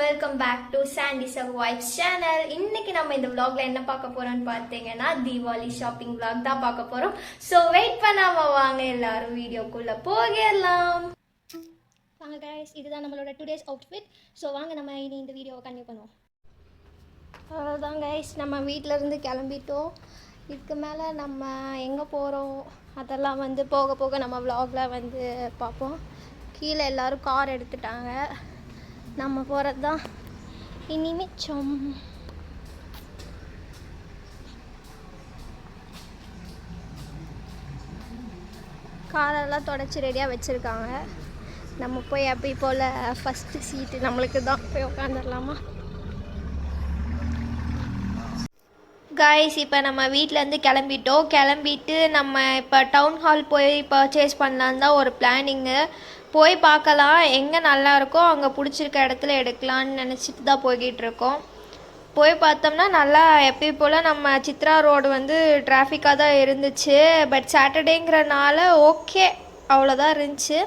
Welcome back to Sandy's vibes channel. இன்னைக்கு நம்ம இந்த vlogல என்ன பார்க்க போறோம்னு பார்த்தீங்கன்னா தீபாவளி ஷாப்பிங் vlog தான் பார்க்க போறோம். ஸோ வெயிட் பண்ணாம வாங்க எல்லாரும் வீடியோக்குள்ள போகலாம். வாங்க கைஸ், இதுதான் நம்மளோட டுடேஸ் அவுட்ஃபிட். ஸோ வாங்க நம்ம இனி இந்த வீடியோவை கண்டினியூ பண்ணுவோம். அவ்வளோதான் கைஸ், நம்ம வீட்டிலேருந்து கிளம்பிட்டோம். இதுக்கு மேலே நம்ம எங்கே போகிறோம் அதெல்லாம் வந்து போக போக நம்ம vlogல வந்து பார்ப்போம். கீழே எல்லோரும் கார் எடுத்துட்டாங்க, நம்ம போகிறது தான் இனி மிச்சம். காரெல்லாம் தொடச்சி ரெடியாக வச்சுருக்காங்க. நம்ம போய் அப்படி போல் ஃபஸ்ட்டு சீட்டு நம்மளுக்கு தான், போய் உட்காந்துடலாமா? காய்ஸ், இப்போ நம்ம வீட்டிலேருந்து கிளம்பிட்டு நம்ம இப்போ டவுன் ஹால் போய் பர்ச்சேஸ் பண்ணலான்னு தான் ஒரு பிளானிங்கு. போய் பார்க்கலாம், எங்கே நல்லா இருக்கோ அங்கே பிடிச்சிருக்க இடத்துல எடுக்கலான்னு நினச்சிட்டு தான் போய்கிட்டு இருக்கோம். போய் பார்த்தோம்னா நல்லா எப்பயும் போல் நம்ம சித்ரா ரோடு வந்து டிராஃபிக்காக தான் இருந்துச்சு. பட் சாட்டர்டேங்கிறனால ஓகே, அவ்வளோதான் இருந்துச்சு.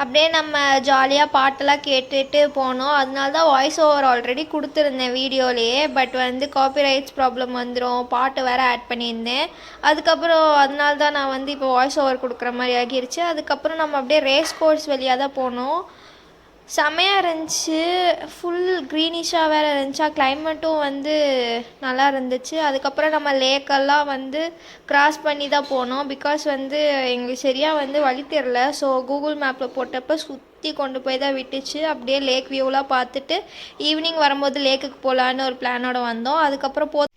அப்படியே நம்ம ஜாலியாக பாட்டெல்லாம் கேட்டுட்டு போனோம். அதனால தான் வாய்ஸ் ஓவர் ஆல்ரெடி கொடுத்துருந்தேன் வீடியோலேயே. பட் வந்து காப்பிரைட்ஸ் ப்ராப்ளம் வந்துடும், பாட்டு வேறு ஆட் பண்ணியிருந்தேன். அதுக்கப்புறம் அதனால தான் நான் வந்து இப்போ வாய்ஸ் ஓவர் கொடுக்குற மாதிரி ஆகிருச்சு. அதுக்கப்புறம் நம்ம அப்படியே ரேஸ் கோர்ஸ் வழியாக தான் போனோம். செமையாக இருந்துச்சு, ஃபுல் க்ரீனிஷாக வேறு இருந்துச்சா, கிளைமேட்டும் வந்து நல்லா இருந்துச்சு. அதுக்கப்புறம் நம்ம லேக்கெல்லாம் வந்து க்ராஸ் பண்ணி தான் போனோம். பிகாஸ் வந்து எங்களுக்கு சரியாக வந்து வழி தெரில. ஸோ கூகுள் மேப்பில் போட்டப்போ சுற்றி கொண்டு போய் தான் விட்டுச்சு. அப்படியே லேக் வியூலாம் பார்த்துட்டு ஈவினிங் வரும்போது லேக்குக்கு போகலான்னு ஒரு பிளானோட வந்தோம். அதுக்கப்புறம்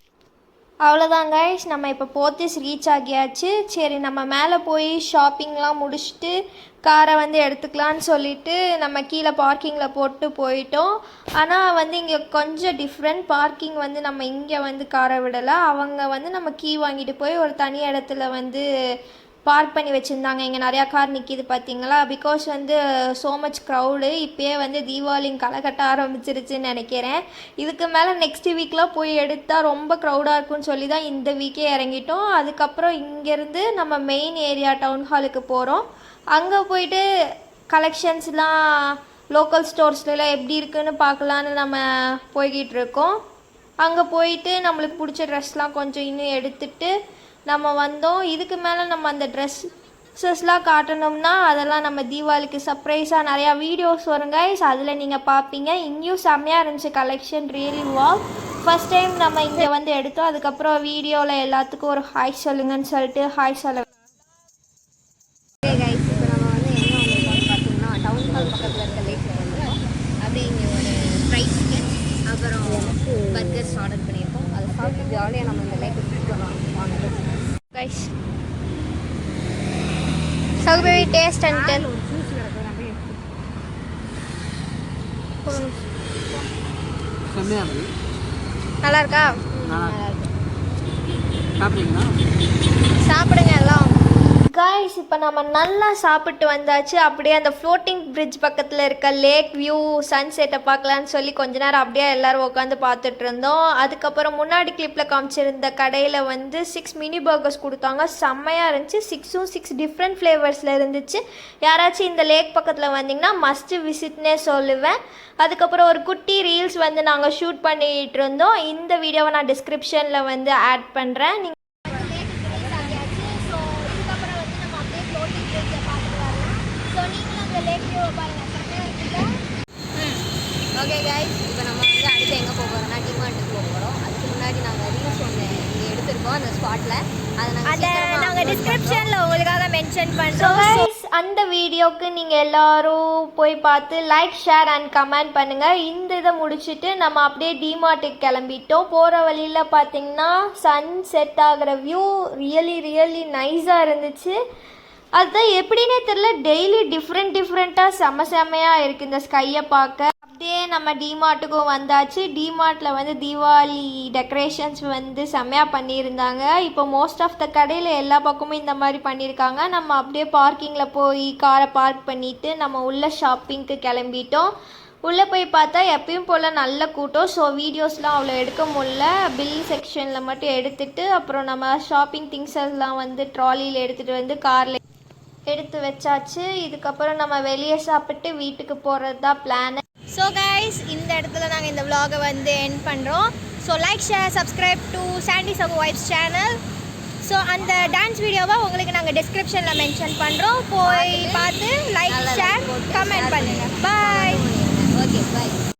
அவ்வளோதான் கைஸ், நம்ம இப்போ போத்தீஸ் ரீச் ஆகியாச்சு. சரி, நம்ம மேலே போய் ஷாப்பிங்லாம் முடிச்சுட்டு காரை வந்து எடுத்துக்கலான்னு சொல்லிவிட்டு நம்ம கீழே பார்க்கிங்கில் போட்டு போயிட்டோம். ஆனால் வந்து இங்கே கொஞ்சம் டிஃப்ரெண்ட். பார்க்கிங் வந்து நம்ம இங்கே வந்து காரை விடலை, அவங்க வந்து நம்ம கீ வாங்கிட்டு போய் ஒரு தனி இடத்துல வந்து பார்க் பண்ணி வச்சுருந்தாங்க. இங்கே நிறையா கார் நிற்கிது பார்த்தீங்களா. பிகாஸ் வந்து ஸோ மச் க்ரௌடு. இப்போயே வந்து தீபாவளிங்க களை கட்ட ஆரம்பிச்சிருச்சுன்னு நினைக்கிறேன். இதுக்கு மேலே நெக்ஸ்ட் வீக்லாம் போய் எடுத்தால் ரொம்ப க்ரௌடாக இருக்குன்னு சொல்லி தான் இந்த வீக்கே இறங்கிட்டோம். அதுக்கப்புறம் இங்கேருந்து நம்ம மெயின் ஏரியா டவுன் ஹாலுக்கு போகிறோம். அங்கே போயிட்டு கலெக்ஷன்ஸ்லாம் லோக்கல் ஸ்டோர்ஸ்லாம் எப்படி இருக்குன்னு பார்க்கலான்னு நம்ம போய்கிட்டு இருக்கோம். அங்கே போயிட்டு நம்மளுக்கு பிடிச்ச ட்ரெஸ்லாம் கொஞ்சம் இன்னும் எடுத்துகிட்டு நம்ம வந்தோம். இதுக்கு மேலே நம்ம அந்த ட்ரெஸ்ஸஸ்லாம் காட்டணும்னா அதெல்லாம் நம்ம தீபாவளிக்கு சர்ப்ரைஸாக நிறையா வீடியோஸ் வரும் கைஸ், அதில் நீங்கள் பார்ப்பீங்க. இங்கேயும் செம்மையாக இருந்துச்சு collection, really wow. First time நம்ம இங்கே வந்து எடுத்தோம். அதுக்கப்புறம் வீடியோவில் எல்லாத்துக்கும் ஒரு ஹாய் சொல்லுங்கன்னு சொல்லிட்டு ஹாய் சொல்ல. ஓகே கைஸ், இப்போ நம்ம வந்து எங்கே வந்திருக்கோம்னு பார்த்தீங்கன்னா டவுன் ஹால் பக்கத்தில் இருக்க லேக்கில் வந்துருக்கோம். அப்படியே இங்கே ஒரு ஃப்ரைட் சிக்கன் அப்புறம் பர்கர்ஸ் ஆர்டர் பண்ணியிருக்கோம். அதை சாப்பிட்டு ஜாலியாக நம்ம இந்த லேக்கு சுற்றி வரலாம். வாங்க கைஸ், சகுபேவி டேஸ்ட் அண்ட் டெல். நல்லா இருக்கா? சாப்பிடுங்க எல்லாம். காய்ஸ், இப்போ நம்ம நல்லா சாப்பிட்டு வந்தாச்சு. அப்படியே அந்த ஃப்ளோட்டிங் பிரிட்ஜ் பக்கத்தில் இருக்க லேக் வியூ சன்செட்டை பார்க்கலான்னு சொல்லி கொஞ்ச நேரம் அப்படியே எல்லோரும் உட்காந்து பார்த்துட்டு இருந்தோம். அதுக்கப்புறம் முன்னாடி கிளிப்பில் காமிச்சிருந்த கடையில் வந்து 6 மினி பர்கர்ஸ் கொடுத்தாங்க. செம்மையாக இருந்துச்சு. 6 டிஃப்ரெண்ட் ஃப்ளேவர்ஸில் இருந்துச்சு. யாராச்சும் இந்த லேக் பக்கத்தில் வந்தீங்கன்னா மஸ்ட்டு விசிட்னே சொல்லுவேன். அதுக்கப்புறம் ஒரு குட்டி ரீல்ஸ் வந்து நாங்கள் ஷூட் பண்ணிகிட்டு இருந்தோம். இந்த வீடியோவை நான் டிஸ்கிரிப்ஷனில் வந்து ஆட் பண்ணுறேன். ஓகே கைஸ், இப்போ நம்ம வந்து அடுத்து எங்கே போக போகிறோம்னா டிமார்ட்டுக்கு போக போகிறோம். அதுக்கு முன்னாடி நாங்கள் ரீல்ஸ் ஒன்று இங்கே எடுத்திருக்கோம் அந்த ஸ்பாட்டில். அதை நாங்கள் டிஸ்கிரிப்ஷனில் உங்களுக்காக மென்ஷன் பண்ணுறோம். அந்த வீடியோவுக்கு நீங்கள் எல்லோரும் போய் பார்த்து லைக், ஷேர் அண்ட் கமெண்ட் பண்ணுங்கள். இந்த இதை முடிச்சுட்டு நம்ம அப்படியே டிமார்ட்டுக்கு கிளம்பிட்டோம். போகிற வழியில் பார்த்தீங்கன்னா சன் செட் ஆகிற வியூ ரியலி நைஸாக இருந்துச்சு. அதுதான் எப்படின்னே தெரில, டெய்லி டிஃப்ரெண்ட்டாக செம்மையாக இருக்குது இந்த ஸ்கையை பார்க்க. அப்படியே நம்ம டிமார்ட்டுக்கும் வந்தாச்சு. டிமார்ட்டில் வந்து தீபாவளி டெக்கரேஷன்ஸ் வந்து செம்மையாக பண்ணியிருந்தாங்க. இப்போ மோஸ்ட் ஆஃப் த கடையில் எல்லா பக்கமும் இந்த மாதிரி பண்ணியிருக்காங்க. நம்ம அப்படியே பார்க்கிங்கில் போய் காரை பார்க் பண்ணிவிட்டு நம்ம உள்ள ஷாப்பிங்க்கு கிளம்பிட்டோம். உள்ளே போய் பார்த்தா எப்பயும் போல் நல்ல கூட்டம். ஸோ வீடியோஸ்லாம் அவ்வளோ எடுக்க முடியல. பில் செக்ஷனில் மட்டும் எடுத்துகிட்டு அப்புறம் நம்ம ஷாப்பிங் திங்ஸ் எல்லாம் வந்து ட்ராலியில் எடுத்துகிட்டு வந்து காரில் எடுத்து வச்சாச்சு. இதுக்கப்புறம் நம்ம வெளியே சாப்பிட்டு வீட்டுக்கு போகிறது தான் பிளான். ஸோ கைஸ் இந்த இடத்துல நாங்கள் இந்த vlog-அ வந்து எண்ட் பண்ணுறோம். So like share subscribe to Sandy Sabu vibes channel. So அந்த டான்ஸ் வீடியோவை உங்களுக்கு நாங்கள் டிஸ்கிரிப்ஷனில் மென்ஷன் பண்ணுறோம். போய் பார்த்து லைக் ஷேர் கமெண்ட் பண்ணுங்கள். பாய். ஓகே பாய்.